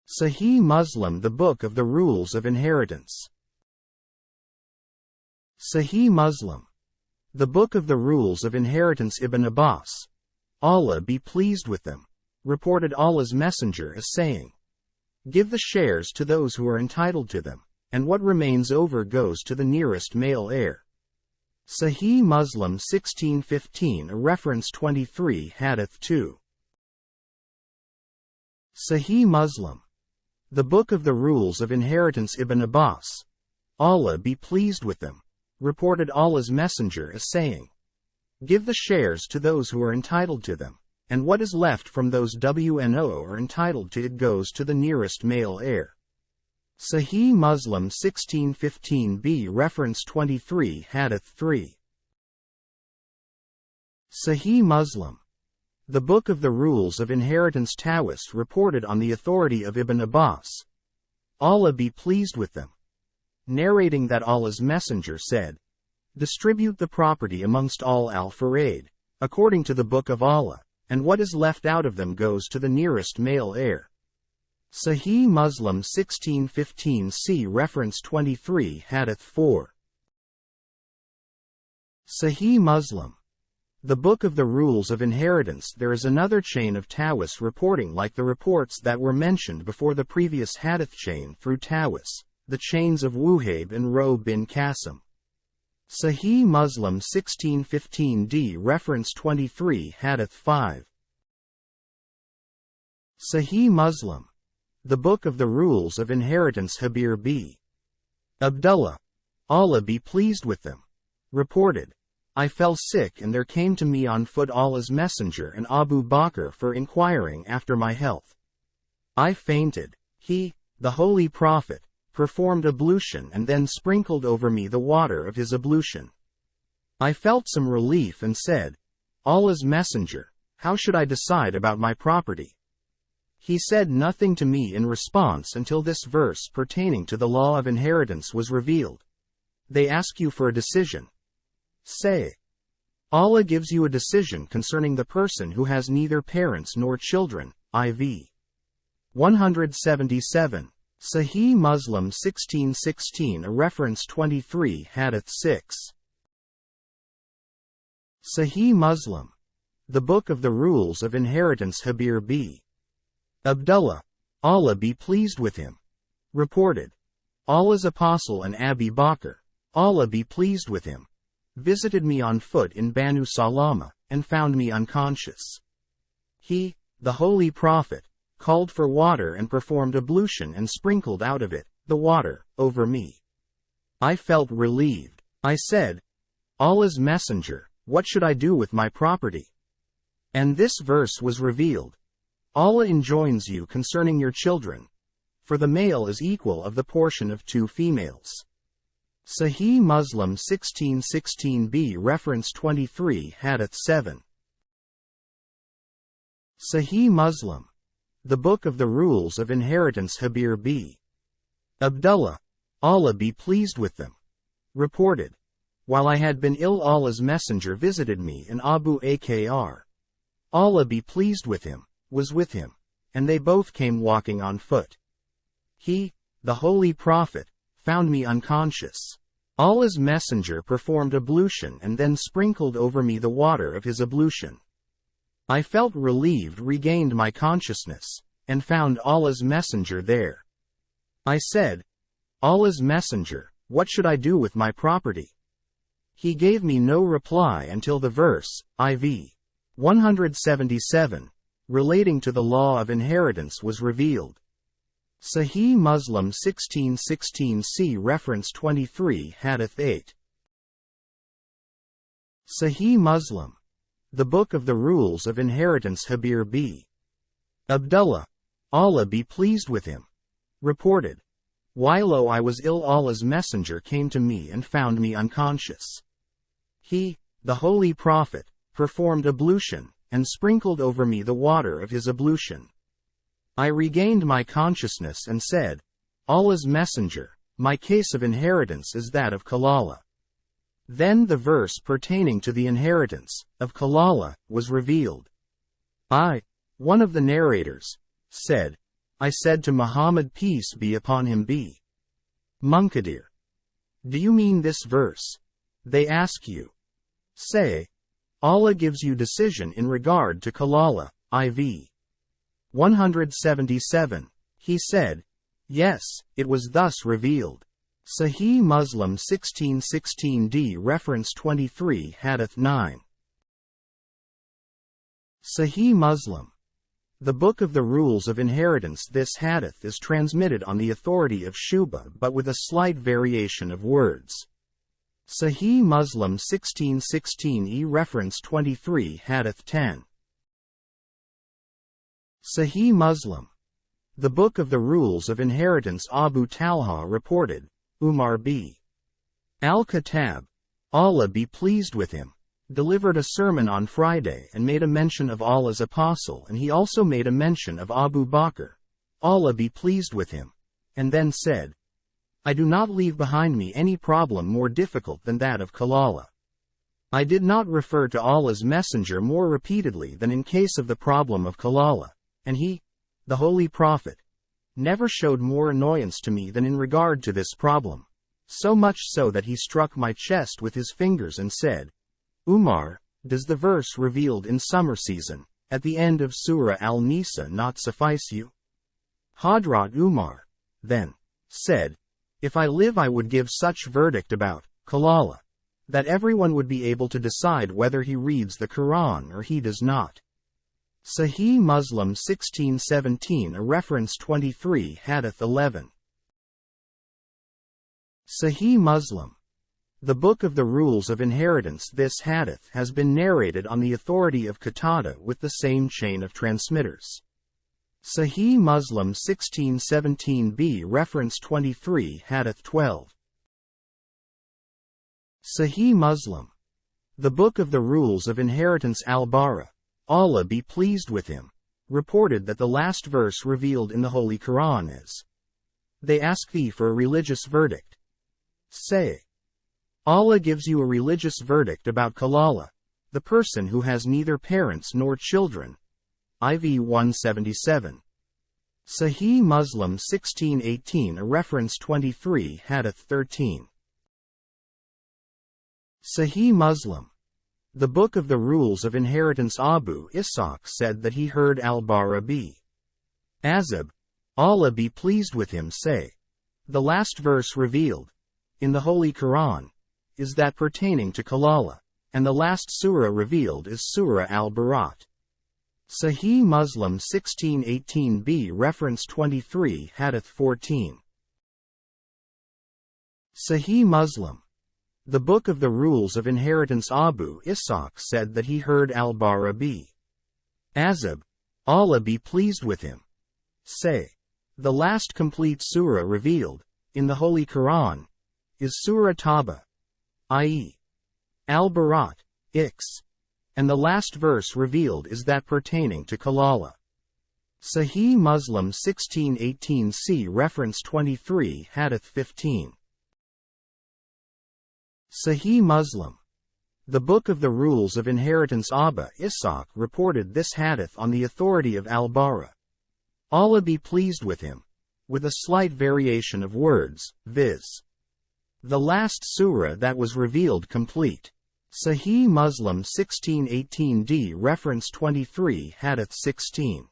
Sahih Muslim, the Book of the Rules of Inheritance. Sahih Muslim, the Book of the Rules of Inheritance. Ibn Abbas, Allah be pleased with them, reported Allah's Messenger as saying, "Give the shares to those who are entitled to them, and what remains over goes to the nearest male heir." Sahih Muslim 1615, reference 23, Hadith 2. Sahih Muslim, the Book of the Rules of Inheritance. Ibn Abbas, Allah be pleased with them, reported Allah's Messenger as saying, "Give the shares to those who are entitled to them, and what is left from those who are entitled to it goes to the nearest male heir." Sahih Muslim 1615b, reference 23, Hadith 3. Sahih Muslim, the Book of the Rules of Inheritance. Tawus reported on the authority of Ibn Abbas, Allah be pleased with them, narrating that Allah's Messenger said, "Distribute the property amongst all al-Faraid, according to the Book of Allah, and what is left out of them goes to the nearest male heir." Sahih Muslim 1615c, reference 23, Hadith 4. Sahih Muslim, the Book of the Rules of Inheritance. There is another chain of Tawus reporting like the reports that were mentioned before the previous Hadith chain through Tawus, the chains of Wuhayb and Ro bin Qasim. Sahih Muslim 1615d, reference 23, Hadith 5. Sahih Muslim, the Book of the Rules of Inheritance. Habir b. Abdullah, Allah be pleased with them, reported, "I fell sick and there came to me on foot Allah's Messenger and Abu Bakr for inquiring after my health. I fainted. He, the Holy Prophet, performed ablution and then sprinkled over me the water of his ablution. I felt some relief and said, 'Allah's Messenger, how should I decide about my property?' He said nothing to me in response until this verse pertaining to the law of inheritance was revealed. They ask you for a decision. Say, Allah gives you a decision concerning the person who has neither parents nor children." IV 177. Sahih Muslim 1616, reference 23, Hadith 6. Sahih Muslim, the Book of the Rules of Inheritance. Habir b. Abdullah, Allah be pleased with him, reported, Allah's Apostle and Abi Bakr, Allah be pleased with him, visited me on foot in Banu Salama, and found me unconscious. He, the Holy Prophet, called for water and performed ablution and sprinkled out of it, the water, over me. I felt relieved. I said, "Allah's Messenger, what should I do with my property?" And this verse was revealed. Allah enjoins you concerning your children, for the male is equal of the portion of two females. Sahih Muslim 1616b, reference 23, Hadith 7. Sahih Muslim, the Book of the Rules of Inheritance. Habir b. Abdullah, Allah be pleased with them, reported, "While I had been ill Allah's Messenger visited me and Abu Bakr, Allah be pleased with him, was with him, and they both came walking on foot. He, the Holy Prophet, found me unconscious. Allah's Messenger performed ablution and then sprinkled over me the water of his ablution. I felt relieved, regained my consciousness, and found Allah's Messenger there. I said, 'Allah's Messenger, what should I do with my property?' He gave me no reply until the verse, IV 177, relating to the law of inheritance was revealed. Sahih Muslim 1616c, reference 23, Hadith 8. Sahih Muslim, the Book of the Rules of Inheritance. Habir b. Abdullah, Allah be pleased with him, reported, "While I was ill Allah's Messenger came to me and found me unconscious. He, the Holy Prophet, performed ablution, and sprinkled over me the water of his ablution. I regained my consciousness and said, 'Allah's Messenger, my case of inheritance is that of Kalala.' Then the verse pertaining to the inheritance of Kalala was revealed. I, one of the narrators, said, I said to Muhammad, peace be upon him, be. Munkadir. Do you mean this verse? They ask you. Say, Allah gives you decision in regard to Kalala, IV. 177. He said, yes, it was thus revealed. Sahih Muslim 1616d reference 23 Hadith 9. Sahih Muslim. The Book of the Rules of Inheritance. This hadith is transmitted on the authority of Shuba but with a slight variation of words. Sahih Muslim 1616e reference 23 Hadith 10. Sahih Muslim. The Book of the Rules of Inheritance. Abu Talha reported, Umar b. al-Khattab, Allah be pleased with him, delivered a sermon on Friday and made a mention of Allah's apostle, and he also made a mention of Abu Bakr, Allah be pleased with him, and then said, I do not leave behind me any problem more difficult than that of Kalala. I did not refer to Allah's messenger more repeatedly than in case of the problem of Kalala, and he, the Holy Prophet, never showed more annoyance to me than in regard to this problem, so much so that he struck my chest with his fingers and said, Umar, does the verse revealed in summer season, at the end of Surah Al-Nisa not suffice you? Hadrat Umar, then, said, if I live I would give such verdict about Kalala, that everyone would be able to decide whether he reads the Quran or he does not. Sahih Muslim 1617 a reference 23 Hadith 11. Sahih Muslim. The Book of the Rules of Inheritance. This hadith has been narrated on the authority of Qatada with the same chain of transmitters. Sahih Muslim 1617b reference 23 Hadith 12. Sahih Muslim. The Book of the Rules of Inheritance. Al-Bara, Allah be pleased with him, reported that the last verse revealed in the Holy Quran is, they ask thee for a religious verdict. Say, Allah gives you a religious verdict about Kalala, the person who has neither parents nor children. IV 177. Sahih Muslim 1618 a reference 23 Hadith 13. Sahih Muslim. The Book of the Rules of Inheritance. Abu Ishaq said that he heard Al-Bara b. Azib, Allah be pleased with him, say, the last verse revealed in the Holy Quran is that pertaining to Kalala, and the last surah revealed is Surah Al-Barat. Sahih Muslim 1618b reference 23 Hadith 14. Sahih Muslim. The Book of the Rules of Inheritance. Abu Ishaq said that he heard Al-Bara b. Azib, Allah be pleased with him, say, the last complete surah revealed in the Holy Quran is Surah Taba, i.e. Al-Barat, X, and the last verse revealed is that pertaining to Kalala. Sahih Muslim 1618c reference 23 Hadith 15. Sahih Muslim. The Book of the Rules of Inheritance. Abu Ishaq reported this hadith on the authority of Al-Bara, Allah be pleased with him, with a slight variation of words, viz. the last surah that was revealed complete. Sahih Muslim 1618d reference 23 Hadith 16.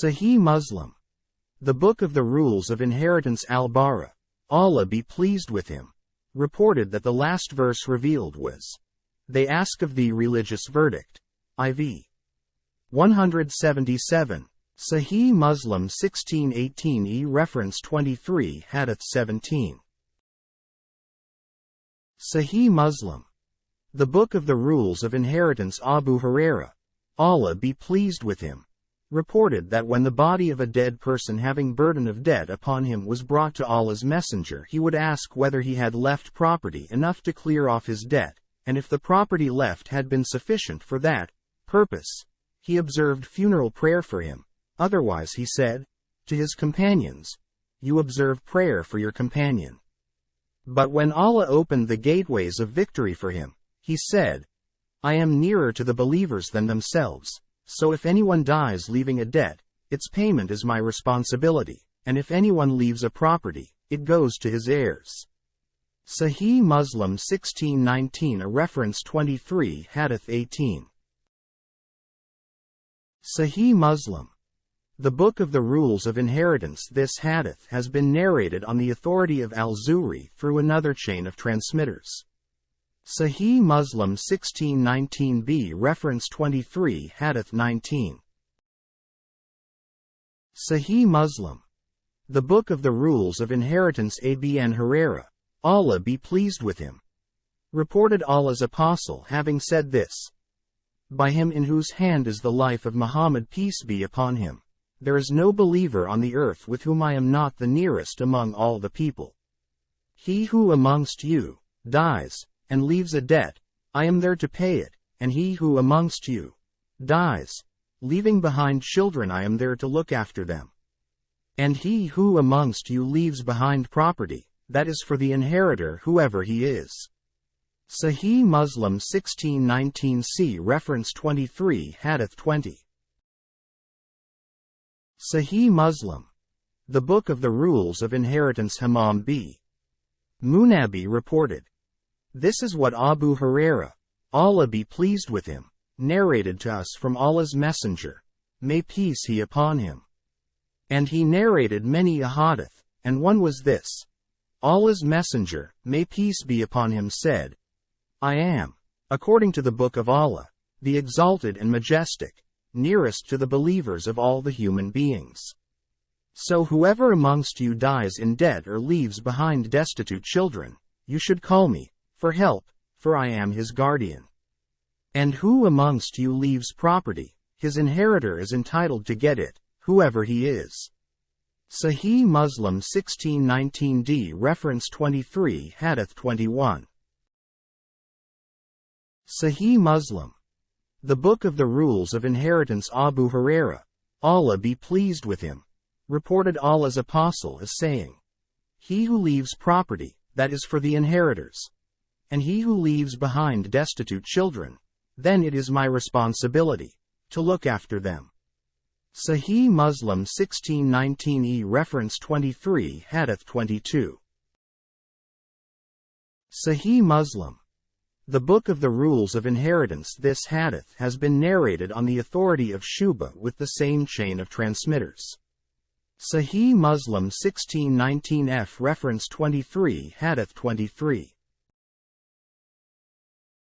Sahih Muslim. The Book of the Rules of Inheritance. Al-Bara, Allah be pleased with him, reported that the last verse revealed was, they ask of thee religious verdict. IV 177. Sahih Muslim 1618e reference 23 Hadith 17. Sahih Muslim. The Book of the Rules of Inheritance. Abu Huraira, Allah be pleased with him, reported that when the body of a dead person having burden of debt upon him was brought to Allah's messenger, he would ask whether he had left property enough to clear off his debt, and if the property left had been sufficient for that purpose, he observed funeral prayer for him. Otherwise, he said to his companions, you observe prayer for your companion. But when Allah opened the gateways of victory for him, he said, I am nearer to the believers than themselves, so if anyone dies leaving a debt, its payment is my responsibility, and if anyone leaves a property, it goes to his heirs. Sahih Muslim 1619 a reference 23 Hadith 18. Sahih Muslim. The Book of the Rules of Inheritance. This hadith has been narrated on the authority of al-Zuhri through another chain of transmitters. Sahih Muslim 1619b reference 23 Hadith 19. Sahih Muslim. The Book of the Rules of Inheritance. Ibn Hurairah, Allah be pleased with him, reported Allah's apostle having said this: By him in whose hand is the life of Muhammad, peace be upon him, there is no believer on the earth with whom I am not the nearest among all the people. He who amongst you dies and leaves a debt, I am there to pay it, and he who amongst you dies, leaving behind children, I am there to look after them. And he who amongst you leaves behind property, that is for the inheritor, whoever he is. Sahih Muslim 1619c reference 23 Hadith 20. Sahih Muslim. The Book of the Rules of Inheritance. Hammam b. Munabi reported. This is what Abu Hurairah, Allah be pleased with him, narrated to us from Allah's Messenger, may peace be upon him. And he narrated many a hadith, and one was this: Allah's Messenger, may peace be upon him, said, I am, according to the Book of Allah, the exalted and majestic, nearest to the believers of all the human beings. So whoever amongst you dies in debt or leaves behind destitute children, you should call me for help, for I am his guardian. And who amongst you leaves property, his inheritor is entitled to get it, whoever he is. Sahih Muslim 1619d reference 23 Hadith 21. Sahih Muslim. The Book of the Rules of Inheritance. Abu Hurairah, Allah be pleased with him, reported Allah's apostle as saying: He who leaves property, that is for the inheritors, and he who leaves behind destitute children, then it is my responsibility to look after them. Sahih Muslim 1619e reference 23 Hadith 22. Sahih Muslim. The Book of the Rules of Inheritance. This hadith has been narrated on the authority of Shu'bah with the same chain of transmitters. Sahih Muslim 1619f reference 23 Hadith 23.